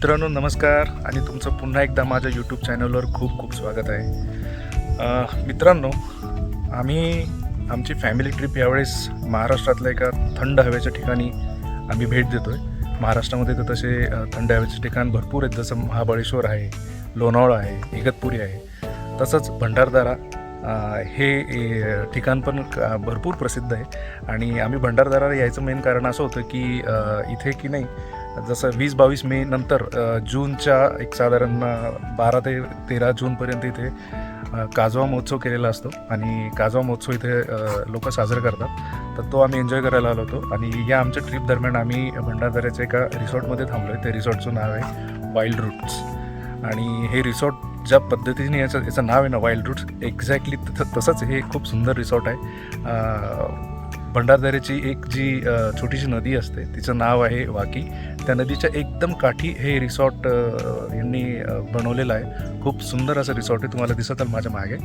मित्रांनो नमस्कार आणि तुमचं पुन्हा एकदा माझ्या यूट्यूब चॅनलवर खूप खूप स्वागत आहे. मित्रांनो, आमची फॅमिली ट्रिप यावेळेस महाराष्ट्रातल्या एका थंड हवेच्या ठिकाणी आम्ही भेट देतो आहे. महाराष्ट्रामध्ये तर तसे थंड हवेचे ठिकाण भरपूर आहेत, जसं महाबळेश्वर आहे, लोणावळा आहे, इगतपुरी आहे, तसंच भंडारदरा हे ठिकाण पण भरपूर प्रसिद्ध आहे. आणि आम्ही भंडारदराला यायचं मेन कारण असं होतं की इथे की नाही, जसं 20-22 मे नंतर जूनच्या एक साधारण 12 ते 13 जूनपर्यंत इथे काजवा महोत्सव केलेला असतो आणि काजवा महोत्सव इथे लोक साजरे करतात. तर तो आम्ही एन्जॉय करायला आलो होतो. आणि या आमच्या ट्रिप दरम्यान आम्ही भंडारदऱ्याच्या एका रिसॉर्टमध्ये थांबलो आहे. त्या रिसॉर्टचं नाव आहे वाईल्ड रूट्स. आणि हे रिसॉर्ट ज्या पद्धतीने याचं नाव आहे ना, वाईल्ड रूट्स, एक्झॅक्टली तसंच हे खूप सुंदर रिसॉर्ट आहे. भंडारदऱ्याची एक जी छोटीशी नदी असते तिचं नाव आहे वाकी. त्या नदीच्या एकदम काठी हे रिसॉर्ट यांनी बनवलेलं आहे. खूप सुंदर असं रिसॉर्ट आहे, तुम्हाला दिसत आहे माझ्या मागे.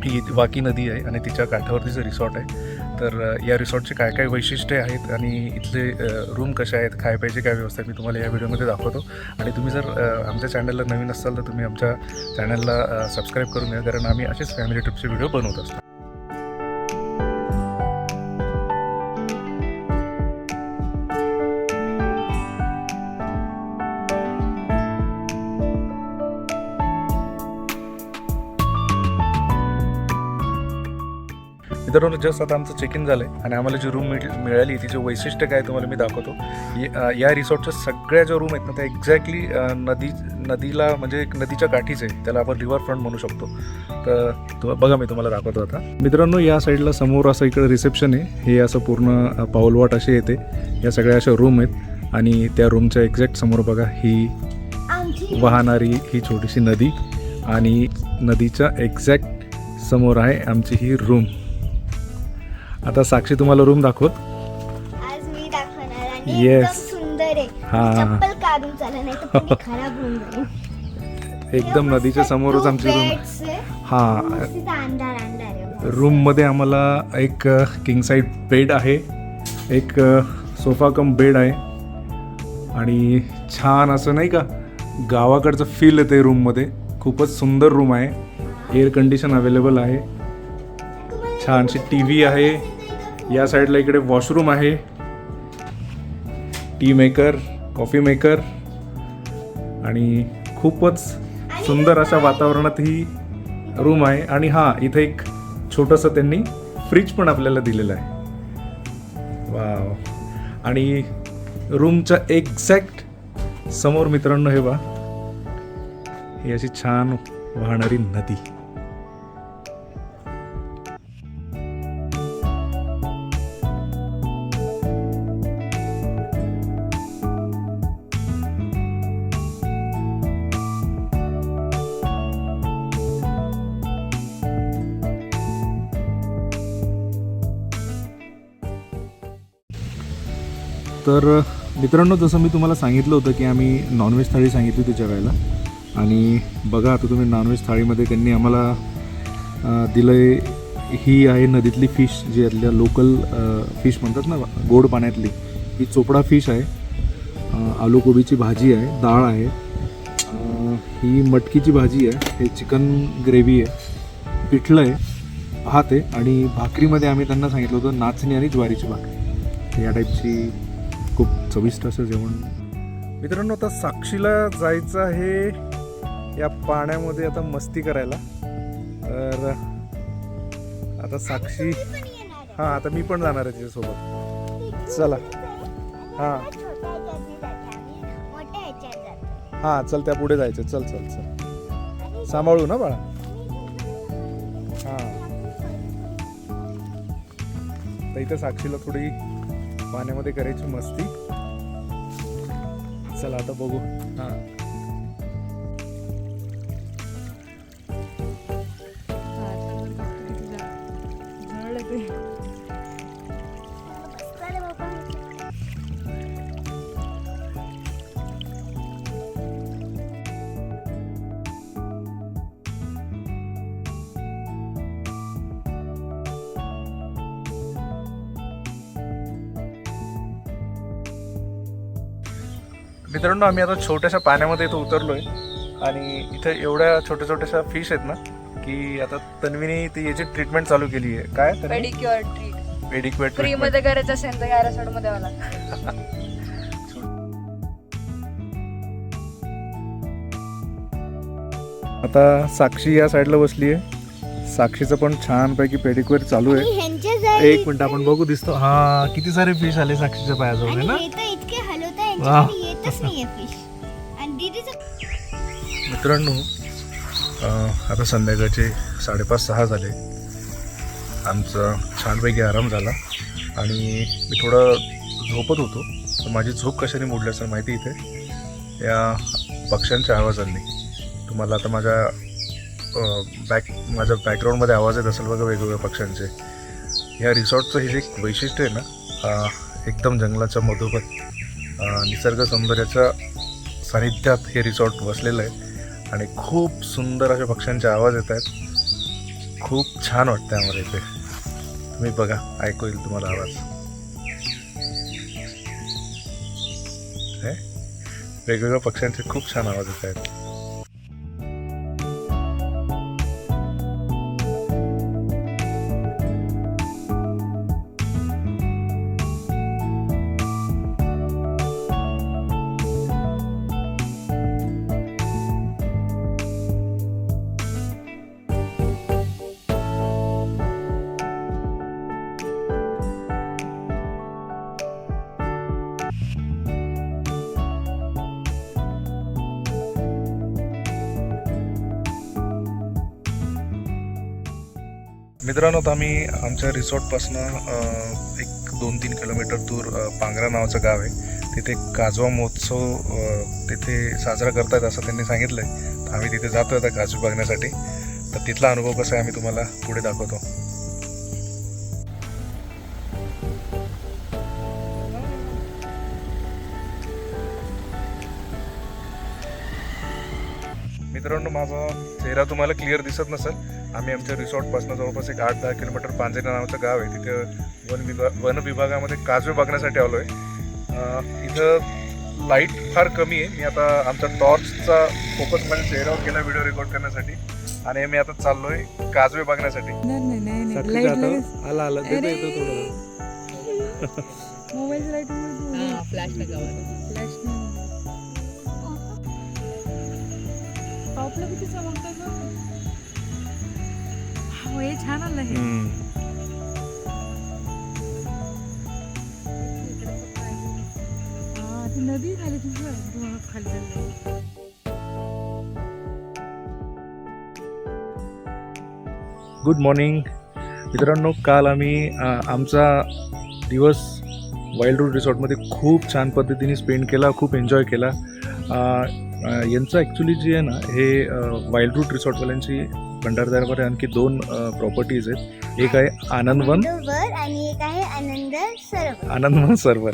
ही वाकी नदी आहे आणि तिच्या काठावरतीचं रिसॉर्ट आहे. तर या रिसॉर्टचे काय काय वैशिष्ट्ये आहेत आणि इथले रूम कसे आहेत, खाय प्यायची काय व्यवस्था आहे, मी तुम्हाला या व्हिडिओमध्ये दाखवतो. आणि तुम्ही जर आमच्या चॅनलला नवीन असाल तर तुम्ही आमच्या चॅनलला सबस्क्राईब करून द्या, कारण आम्ही असेच फॅमिली ट्रिपचे व्हिडिओ बनवत असतो. मित्रांनो, जस्ट आता आमचं चेक इन झालं आहे आणि आम्हाला जी रूम मिळाली तिचे वैशिष्ट्य काय तुम्हाला मी दाखवतो. या रिसॉर्टच्या सगळ्या ज्या रूम आहेत ना, त्या एक्झॅक्टली नदीला म्हणजे एक नदीच्या काठीच आहे. त्याला आपण रिव्हर फ्रंट म्हणू शकतो. तर बघा, मी तुम्हाला दाखवतो आता. मित्रांनो, या साईडला समोर असं इकडे रिसेप्शन आहे. हे असं पूर्ण पाऊलवाट अशी येते. या सगळ्या अशा रूम आहेत आणि त्या रूमच्या एक्झॅक्ट समोर बघा ही वाहणारी ही छोटीशी नदी आणि नदीच्या एक्झॅक्ट समोर आहे आमची ही रूम. आता साक्षी तुम्हाला रूम दाखवत. आज मी दाखवणार आणि Yes. एकदम सुंदर आहे. हा. चप्पल काढून चालत नाही तर पुढे खराब होऊन जाईल. एकदम नदीच्या समोरच आमची रूम. हा, मस्त अंधार आहे. रूममध्ये आम्हाला एक किंग साईड बेड आहे, एक सोफा कम बेड आहे आणि छान असं नाही का गावाकडचं फील येते रूममध्ये. खूपच सुंदर रूम आहे. एअर कंडिशन अवेलेबल आहे. छानशी टी व्ही आहे. या साईडला इकडे वॉशरूम आहे, टी मेकर, कॉफी मेकर आणि खूपच सुंदर अशा वातावरणात ही रूम आहे. आणि हां, इथे एक छोटंसं त्यांनी फ्रीज पण आपल्याला दिलेलं आहे. वाव. आणि रूमच्या एक्झॅक्ट समोर मित्रांनो हे बा, ही अशी छान वाहणारी नदी. तर मित्रांनो, जसं मी तुम्हाला सांगितलं होतं की आम्ही नॉनव्हेज थाळी सांगितली होती जेवायला. आणि बघा, आता तुम्ही नॉनव्हेज थाळीमध्ये त्यांनी आम्हाला दिलं आहे, ही आहे नदीतली फिश, जी यातल्या लोकल फिश म्हणतात ना, गोड पाण्यातली. ही चोपडा फिश आहे. आलू कोबीची भाजी आहे, डाळ आहे, ही मटकीची भाजी आहे, हे चिकन ग्रेव्ही आहे, पिठलं आहे, भात आहे आणि भाकरीमध्ये आम्ही त्यांना सांगितलं होतं नाचणी आणि ज्वारीची भाकरी. या टाईपची खूप चविष्ट असं जेवण. मित्रांनो, आता साक्षीला जायचं आहे या पाण्यामध्ये आता मस्ती करायला. तर आता साक्षी, हां, आता मी पण जाणार आहे तिच्यासोबत. चला. हां हां, चल, त्या पुढे जायचं. चल चल चल, सांभाळू ना बाळा. हां, तर इथं साक्षीला थोडी पाण्यामध्ये करायची मस्ती. चला आता बघू. हां, मित्रांनो, आम्ही आता छोट्याशा पाण्यामध्ये इथं उतरलोय आणि इथं एवढ्या छोट्या छोट्याशा फिश आहेत ना की आता तन्वीने ती याची ट्रीटमेंट चालू केली आहे. काय पेडिक्युअर ट्रीट पेडिक्युअर फ्री मध्ये करायचं असेल तर या resort मध्ये यावं लागतं. आता साक्षी या साईडला बसली आहे. साक्षीचं पण छानपैकी पेडिक्युअर चालू आणि आहे. ह्यांच्या जागी- एक मिनिट आपण बघू दिसतो. हा, किती सारे फिश आले साक्षीच्या पायाजवळ आणि ना. हे तर इतके हलवता वा. यांच्याकडे येतच नाहीये फिश. आणि दीदीचं मित्रांनो, आता संध्याकाळचे 5:30-6 झाले. आमचा छानपैकी आराम झाला आणि मी थोडं झोपत होतो. तर माझी झोप कशाने मोडली असेल माहिती इथे या पक्ष्यांच्या आवाजांनी. तुम्हाला आता माझ्या बॅकग्राऊंडमध्ये आवाज येत असेल बघा वेगवेगळ्या पक्ष्यांचे. ह्या रिसॉर्टचं हे जे एक वैशिष्ट्य आहे ना, एकदम जंगलाच्या मधोमध निसर्ग सौंदर्याच्या सानिध्यात हे रिसॉर्ट वसलेलं आहे आणि खूप सुंदर अशा पक्ष्यांचे आवाज येत आहेत. खूप छान वाटतं आम्हाला इथे. तुम्ही बघा, ऐकू येईल तुम्हाला आवाज. वेगवेगळ्या पक्ष्यांचे खूप छान आवाज येत आहेत. मित्रांनो, आता आम्ही आमच्या रिसॉर्टपासनं एक 2-3 किलोमीटर दूर पांगरा नावाचं गाव आहे. तिथे काजवा महोत्सव तिथे साजरा करतायत असं त्यांनी सांगितलं आहे. तर आम्ही तिथे जातो आता काजू बघण्यासाठी. तर तिथला अनुभव कसा आहे आम्ही तुम्हाला पुढे दाखवतो. मित्रांनो, माझा चेहरा तुम्हाला क्लिअर दिसत नसेल. आम्ही आमच्या रिसॉर्टपासून जवळपास एक 8-10 किलोमीटर पांजेरा नावाचं गाव आहे. तिथं वन विभागामध्ये काजवे बघण्यासाठी आलो आहे. इथं लाईट फार कमी आहे. मी आता आमच्या टॉर्चचा फोकस माझ्या चेहऱ्यावर केला व्हिडिओ रेकॉर्ड करण्यासाठी आणि मी आता चाललोय काजवे बघण्यासाठी. छान आलं हे. ती नदी खाली तुझं खाली. गुड मॉर्निंग मित्रांनो. काल आम्ही आमचा दिवस वाईल्ड रूट रिसॉर्टमध्ये खूप छान पद्धतीने स्पेंड केला. खूप एन्जॉय केला. यांचं ॲक्च्युली जे आहे ना, हे वाईल्ड रूट रिसॉर्टवाल्यांची भंडारदऱ्यावर आणखी 2 प्रॉपर्टीज आहेत. एक आहे आनंदवन आणि एक आहे आनंदवन सरोवर.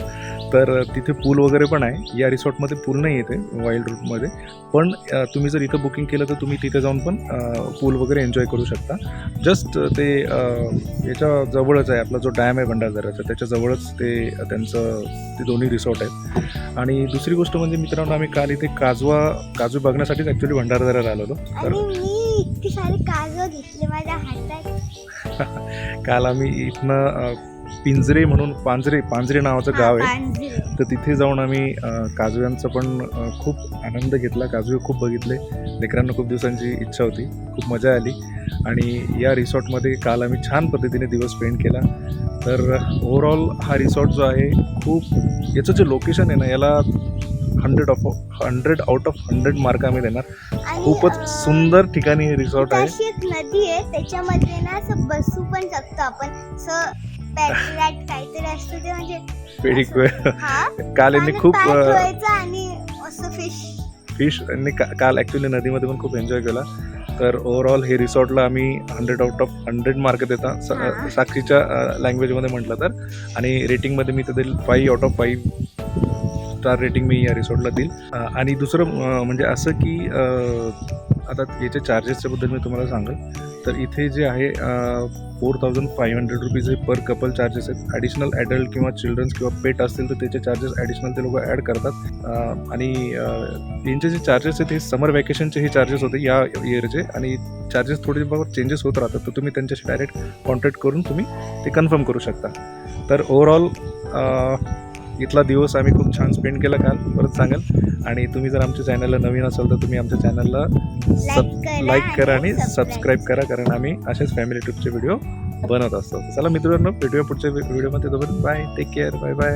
तर तिथे पूल वगैरे पण आहे. या रिसॉर्टमध्ये पूल नाही येते वाईल्ड रूटमध्ये, पण तुम्ही जर इथं बुकिंग केलं तर तुम्ही तिथे जाऊन पण पूल वगैरे एन्जॉय करू शकता. जस्ट ते याच्या जवळच आहे आपला जो डॅम आहे भंडारदऱ्याचा, त्याच्याजवळच ते दोन्ही रिसॉर्ट आहेत. आणि दुसरी गोष्ट म्हणजे मित्रांनो, आम्ही काल इथे काजू बघण्यासाठीच ॲक्च्युली भंडारदऱ्याला आलेलो. तर इतके सारे काजू घेतले माझ्या हातात. काल आम्ही इथनं पांजरे नावाचं गाव आहे. तर तिथे जाऊन आम्ही काजव्यांचा पण खूप आनंद घेतला. काजवे खूप बघितले. लेकरांना खूप दिवसांची इच्छा होती. खूप मजा आली आणि या रिसॉर्टमध्ये काल आम्ही छान पद्धतीने दिवस स्पेंड केला. तर ओव्हरऑल हा रिसॉर्ट जो आहे, खूप याचं जे लोकेशन आहे ना, याला 100 आउट ऑफ 100 मार्क आम्ही देणार. खूपच सुंदर ठिकाणी हे रिसॉर्ट आहे. अशी एक नदी आहे, त्याच्यामध्ये ना असं बसू पण शकतो आपण. काहीतरी असतं ते, म्हणजे पेडिक्युअर. हा, काल यांनी खूप आणि असं फिश यांनी काल ॲक्च्युली नदीमध्ये पण खूप एन्जॉय केला. तर ओव्हरऑल हे रिसॉर्टला आम्ही 100 आउट ऑफ 100 मार्क देता साक्षीच्या लँग्वेजमध्ये म्हटलं तर. आणि रेटिंगमध्ये मी तर देईल 5 आउट ऑफ 5 स्टार रेटिंग मी या रिसॉर्टला देईल. आणि दुसरं म्हणजे असं की आता याच्या चार्जेसच्या बद्दल मी तुम्हाला सांगेल तर इथे जे आहे 4500 रुपीज हे पर कपल चार्जेस आहेत. ॲडिशनल ॲडल्ट किंवा चिल्ड्रन्स किंवा पेट असतील तर त्याचे चार्जेस ॲडिशनल ते लोक ॲड करतात. आणि यांचे जे चार्जेस आहेत हे समर वॅकेशनचे हे चार्जेस होते या इयरचे, आणि चार्जेस थोडे बहुत चेंजेस होत राहतात, तर तुम्ही त्यांच्याशी डायरेक्ट कॉन्टॅक्ट करून तुम्ही ते कन्फर्म करू शकता. तर ओव्हरऑल इथला दिवस आम्ही खूप छान स्पेंड केला काल, परत सांगाल. आणि तुम्ही जर आमच्या चॅनलला नवीन असाल तर तुम्ही आमच्या चॅनलला लाईक करा आणि सबस्क्राईब करा, कारण आम्ही असेच फॅमिली ट्रिपचे व्हिडिओ बनवत असतो. चला मित्रांनो, भेटूया पुढच्या व्हिडिओमध्ये. तोपर्यंत bye, take care, bye bye.